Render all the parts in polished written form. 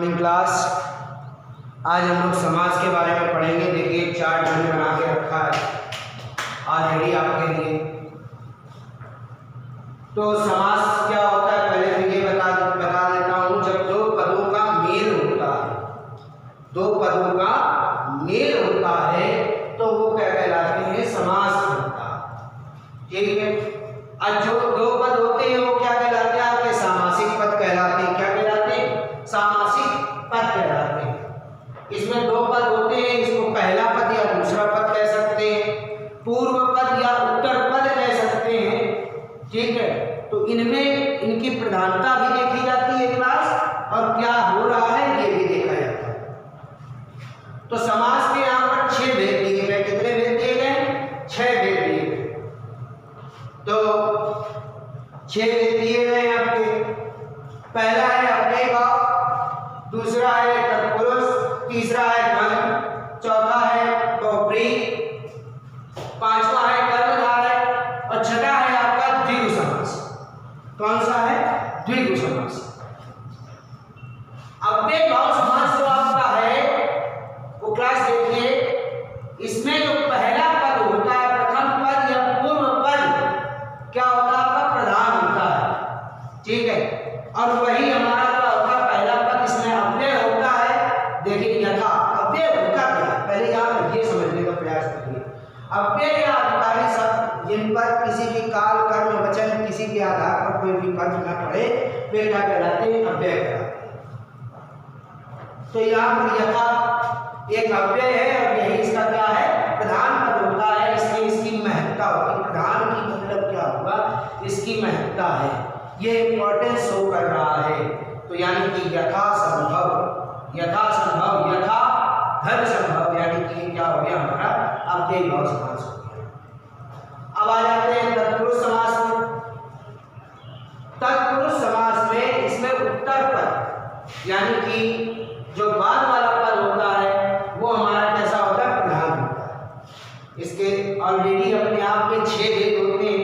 Morning class. आज हम लोग समाज के बारे में पढ़ेंगे। देखिए एक चार्ट मैंने बना के रखा है ऑलरेडी आपके लिए। तो समास क्या होता है पहले तो ये बता देता हूँ। जब दो पदों का मेल होता है, दो पदों का मेल होता है तो वो क्या कहलाते हैं, समास बनता है। ठीक है। अब जो दो पद होते हैं वो क्या कहलाते हैं, आपके सामासिक पद कहलाते हैं। क्या कहलाते हैं? सामासिक पद कहलाते हैं। इसमें दो पद होते हैं, इसको पहला पद या दूसरा पद कह सकते हैं, पूर्व पद या उत्तर पद कह सकते हैं। ठीक है। तो इनमें इनकी प्रधानता भी देखी जाती है क्लास, और क्या हो रहा है ये भी देखा जाता है। तो समास के यहाँ पर 6 भेद दिए गए। कितने भेद दिए गए? 6 भेद दिए गए। तो 6 भेद दिए गए आपके। पहला है अपने भाव, दूसरा है तत्पुरुष, तीसरा है गण, चौथा है बहुव्रीहि, पांचवा है कर्मधारय और छठा है आपका द्विगु समास। कौन सा है? द्विगु समास। अव्यय भाव समास जो आपका है वो क्लास देखिए, इसमें जो पहला पद होता है, प्रथम पद या पूर्व पद क्या होता है आपका? प्रधान होता है। ठीक है। और वही हमारा क्या होता है? पहला पद इसमें अव्यय होता है। देखिए यथा अव्यय होता क्या है, पहले आप ये समझने का प्रयास करिए। अव्यय या अधिकारी शब्द जिन पर किसी भी काल कर्म वचन किसी के आधार पर कोई भी फर्क न पड़े वे क्या कहलाते हैं? अव्यय कहलाते हैं। तो यहाँ पर यथा एक अव्यय है और यही इसका क्या है? प्रधान पद होता है। इसलिए इसकी महत्ता होती है। प्रधान की मतलब क्या होगा? इसकी महत्ता है, ये इंपॉर्टेंस शो कर रहा है। तो यानी कि यथा संभव, यथा संभव, यथा धन संभव, यानी कि क्या हो गया हमारा? अव्यय भाव समास हो गया। अब आ जाते हैं तत्पुरुष समास में। तत्पुरुष समास में इसमें उत्तर पद यानी कि जो बाद वाला पद होता है वो हमारा कैसा होता है? प्रधान होता है। इसके ऑलरेडी अपने आप में 6 भेद होते हैं,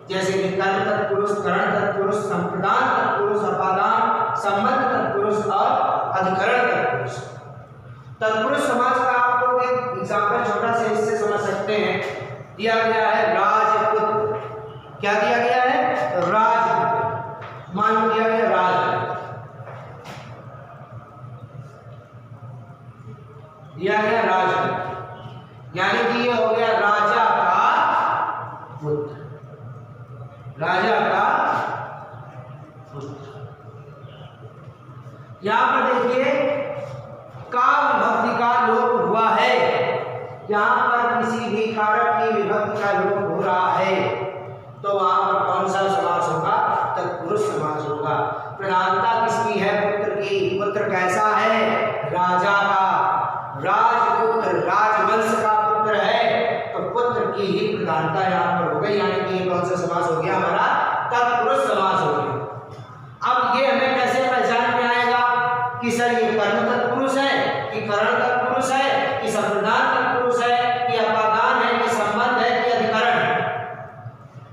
जैसे कि कर्म तत्पुरुष, करण तत्पुरुष, संप्रदान तत्पुरुष, अपादान, संबंध तत्पुरुष और अधिकरण तत्पुरुष। तत्पुरुष समास का आप लोग एक एग्जाम्पल छोटा से इससे समझ सकते हैं। दिया गया है राजपुत्र। क्या दिया गया है? राजपुत्र। मान लो दिया गया राजपुत्र, दिया गया राजपुत्र, यानी कि ये हो गया राजा का पुत्र, राजा का पुत्र। यहां पर देखिए का विभक्ति का लोप हुआ है। यहां पर किसी भी कारक की विभक्ति का लोप हो रहा है तो वहां पर कौन सा समास होगा? तत्पुरुष समास होगा। प्रधानता किसकी है? पुत्र की। पुत्र कैसा है? राजा का। राजपुत्र राजवंश का पुत्र है, तो पुत्र की ही प्रधानता यहाँ पर हो गई, यानी कि ये कौन सा समास हो गया? हमारा तत्पुरुष समास हो गया। अब ये हमें कैसे पहचान में आएगा कि सर ये कर्म तत्पुरुष है कि करण तत्पुरुष है कि संप्रदान तत्पुरुष है कि अपादान है कि संबंध है कि अधिकरण है?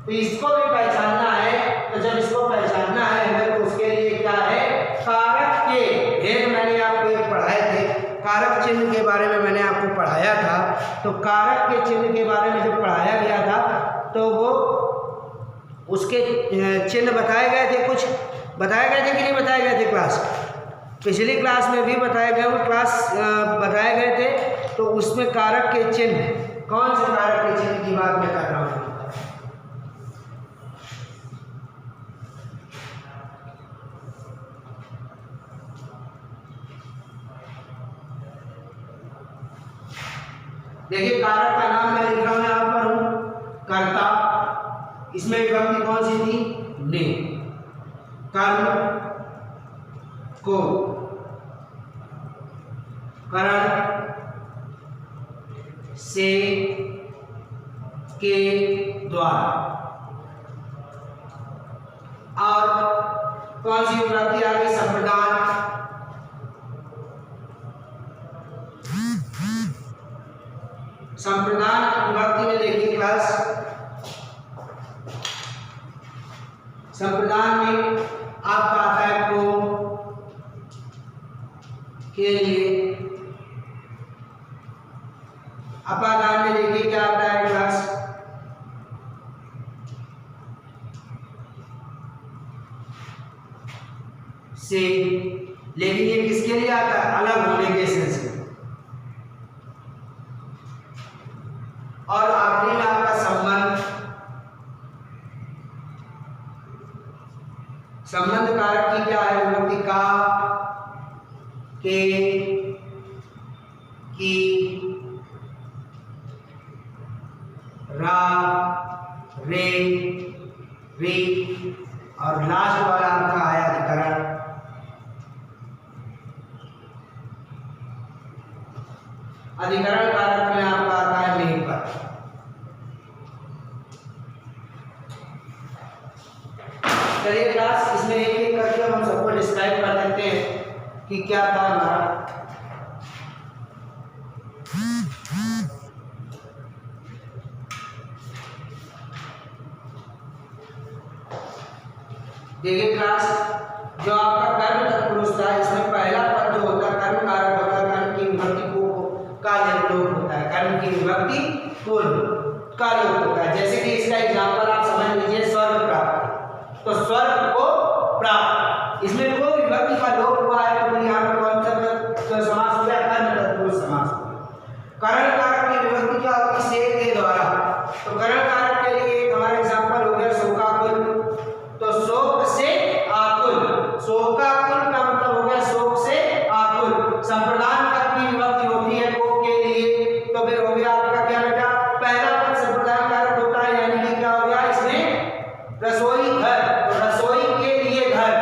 तो इसको भी पहचानना है। तो जब इसको पहचानना है हमें तो उसके लिए क्या है? कारक के भेद मैंने आपको पढ़ाए थे। कारक चिन्ह के बारे में मैंने आपको पढ़ाया था। तो कारक के चिन्ह के बारे में जो पढ़ाया गया था तो वो उसके चिन्ह बताए गए थे, कुछ बताए गए थे कि नहीं बताए गए थे? क्लास पिछली क्लास में भी बताए गए, वो क्लास बताए गए थे। तो उसमें कारक के चिन्ह, कौन से कारक के चिन्ह की बात मैं कर रहा हूँ? देखिए कारक का नाम मैं लिख रहा हूं यहां पर हूं कर्ता। इसमें विभक्ति कौन सी थी? ने। कर्म को करण से के द्वारा। और कौन सी विभक्ति आ गई? संप्रदान। संप्रदान विभक्ति में देखिए क्लास, संप्रदान में आपका आता है को, के लिए। अपादान में देखिए क्या आता है क्लास, से, लेकिन ये किसके लिए आता है, अलग होने के सेंस में। और आखिरी में आपका संबंध, संबंध कारक की क्या है, विभक्ति का, के, की, रा, रे, री, और लास्ट वाला आपका आया अधिकरण। अधिकरण कारक में आपका आता है मेल पर। चलिए क्लास, इसमें एक एक करके हम सबको डिस्क्राइब कर देते हैं कि क्या था हमारा। देखिए क्लास, जो आपका कर्म तत्पुरुष था, इसमें पहला पद जो होता है कर्म कारक होता है, कर्म की विभक्ति को का लोप होता है, कर्म की विभक्ति को का लोप होता है। जैसे कि इसका एग्जांपल आप समझ लीजिए, स्वर्ग प्राप्त, तो स्वर्ग को प्राप्त, इसमें कोई विभक्ति का लोप हुआ है तो यहाँ पर कौन सा समास हो गया, कर्म तत्पुरुष समास हो गया। करण कारक की विभक्ति क्या होती है, से के द्वारा, तो करण कारक के लिए हमारा एग्जांपल हो गया शोकाकुल, तो शोक से आकुल, शोकाकुल का मतलब हो गया शोक से आकुल। संप्रदान पद की विभक्ति होती है को के लिए, तो फिर हो गया आपका क्या बेटा, पहला पद संप्रदान कारक होता है, यानी कि क्या हो गया इसमें रसोई घर, तो रसोई के लिए घर,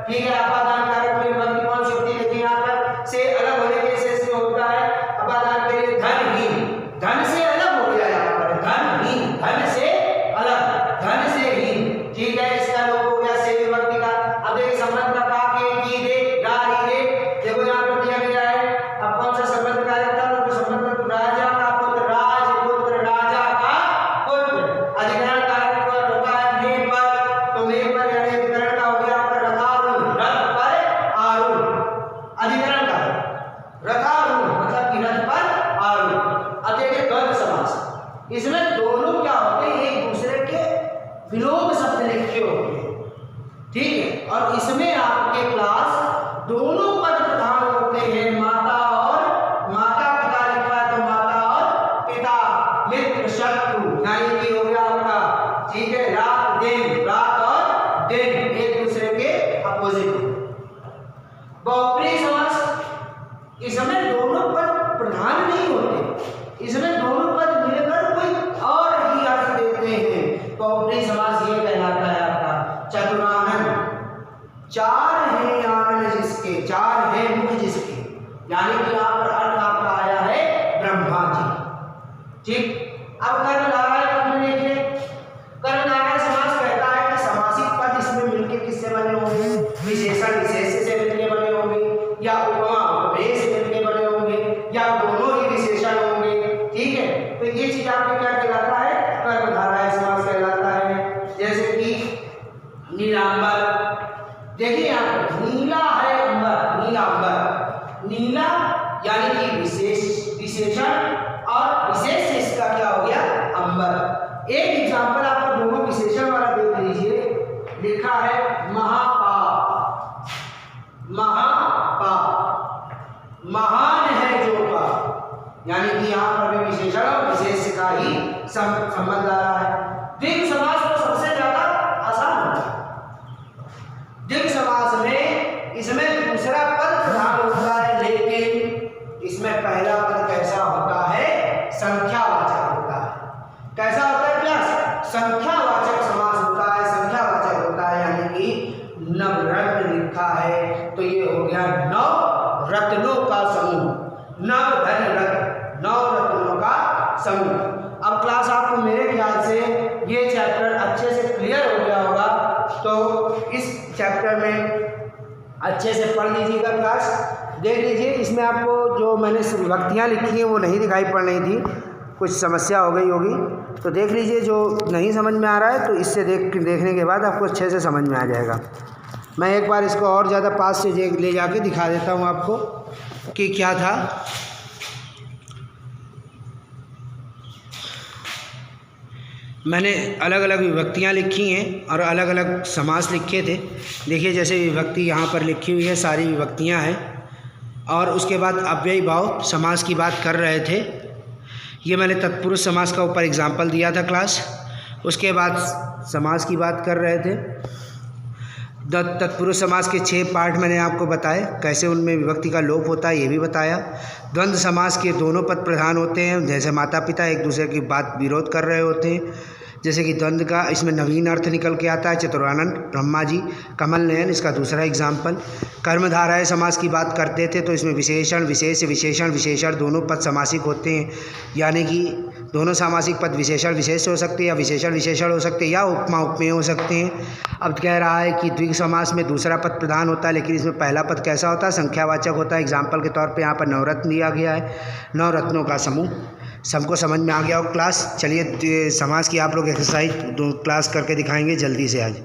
ठीक है। अपादान कारक की विभक्ति कौन सी होती है, देखिए यहाँ पर से अलग होने के सेंस में होता है। अपादान के लिए धनहीन, धन से अलग हो गया यहाँ पर, धनहीन, धन से अलग, धन से हीन, ठीक है। इसका लोप हो गया से विभक्ति का। अब देखिए संबंध का के, की, रे, रा, री, रे, देखो यहाँ पर दिया गया है। अब कौन सा संबंध कारक था, तो संबंध राजा का पुत्र, राजपुत्र, राजा का पुत्र। अधिकरण कारक पर होता है मे पर, तो मे पर यानी अधिकरण का हो गया आपका रथारूढ़, रथ पर आरूढ़, अधिकरण कारक रथारूढ़ मतलब कि रथ पर आरूढ़। अब देखिए द्वंद्व समास, इसमें दोनों क्या होते हैं, एक दूसरे के विलोम शब्द लिखे होते हैं, ठीक है। और इसमें आपके क्लास दोनों पद प्रधान होते हैं, माता और माता पिता लिखा है, तो माता और पिता, मित्र शत्रु, यानी कि हो गया आपका, ठीक है, रात दिन, रात और दिन एक दूसरे के अपोजिट। बहुप्रिय समास, इसमें दोनों पद प्रधान नहीं होते, इसमें दोनों पद मिलकर कोई और ही अर्थ देते हैं। बहुप्रिय समास ये कहलाता है आपका चतुरानन, चार है आनंद जिसके, चार है मुख जिसके, यानी कि यहाँ पर अर्थ आपका आया है ब्रह्मा जी, ठीक। अब कर्मधारय पद में देखिए, कर्मधारय समास कहता है कि समासिक पद इसमें मिलकर किससे बने होंगे, विशेषण विशेष से मिलकर बने होंगे, या उपमा उपमेय से मिलकर बने होंगे, या दोनों ही विशेषण होंगे, ठीक है। तो ये चीज आपको क्या कहलाता है, कर्मधारय समास कहलाता है। जैसे कि नीलांबर, देखिए यहाँ पर नीला है अंबर, नीला अंबर, नीला यानी कि विशेषण और विशेष से इसका क्या हो गया अंबर। एक एग्जांपल आपको दोनों विशेषण वाला देख लीजिए, लिखा है महापाप, महापाप, महान है जो पाप, यानी कि यहाँ पर भी विशेषण और विशेष का ही संबंध आ रहा है। द्विग समास तो सबसे ज्यादा आसान होता है। द्विग समास में इसमें दूसरा पद प्रधान होता है, लेकिन इसमें पहला पद कैसा होता है, संख्यावाचक होता है। कैसा होता है क्लास, संख्यावाचक समास होता है, संख्यावाचक होता है, यानी कि नवरत्न लिखा है, तो ये हो गया नव रत्नों का समूह, नव धन रत्न, नव रत्नों का समूह। अब क्लास आपको मेरे ख्याल से ये चैप्टर अच्छे से क्लियर हो गया होगा, तो इस चैप्टर में अच्छे से पढ़ लीजिएगा क्लास, देख लीजिए। इसमें आपको जो मैंने विभक्तियाँ लिखी हैं वो नहीं दिखाई पड़ रही थी, कुछ समस्या हो गई होगी, तो देख लीजिए। जो नहीं समझ में आ रहा है तो इससे देखने के बाद आपको अच्छे से समझ में आ जाएगा। मैं एक बार इसको और ज़्यादा पास से ले जाके दिखा देता हूँ आपको। कि क्या था, मैंने अलग अलग विभक्तियाँ लिखी हैं और अलग अलग समास लिखे थे। देखिए जैसे विभक्ति यहाँ पर लिखी हुई है, सारी विभक्तियाँ हैं। और उसके बाद अव्ययी भाव समास की बात कर रहे थे। ये मैंने तत्पुरुष समास का ऊपर एग्जाम्पल दिया था क्लास। उसके बाद समास की बात कर रहे थे। तत्पुरुष समास के 6 पार्ट मैंने आपको बताए, कैसे उनमें विभक्ति का लोप होता है ये भी बताया। द्वंद्व समास के दोनों पद प्रधान होते हैं, जैसे माता पिता एक दूसरे की बात विरोध कर रहे होते हैं। जैसे कि द्वंद्व का इसमें नवीन अर्थ निकल के आता है, चतुरानंद ब्रह्मा जी, कमल नयन इसका दूसरा एग्जाम्पल। कर्मधारय समास की बात करते थे तो इसमें विशेषण विशेष विशेषण विशेषण दोनों पद समासिक होते हैं, यानी कि दोनों सामासिक पद विशेषण विशेष हो सकते हैं या विशेषण विशेषण हो सकते हैं या उपमा उपमेय हो सकते हैं। अब कह रहा है कि द्विग समास में दूसरा पद प्रधान होता है, लेकिन इसमें पहला पद कैसा होता है, संख्यावाचक होता है। एग्जाम्पल के तौर पे यहाँ पर नवरत्न दिया गया है, 9 रत्नों का समूह। सबको समझ में आ गया हो क्लास। चलिए समास की आप लोग एक्सरसाइज क्लास करके दिखाएंगे जल्दी से आज।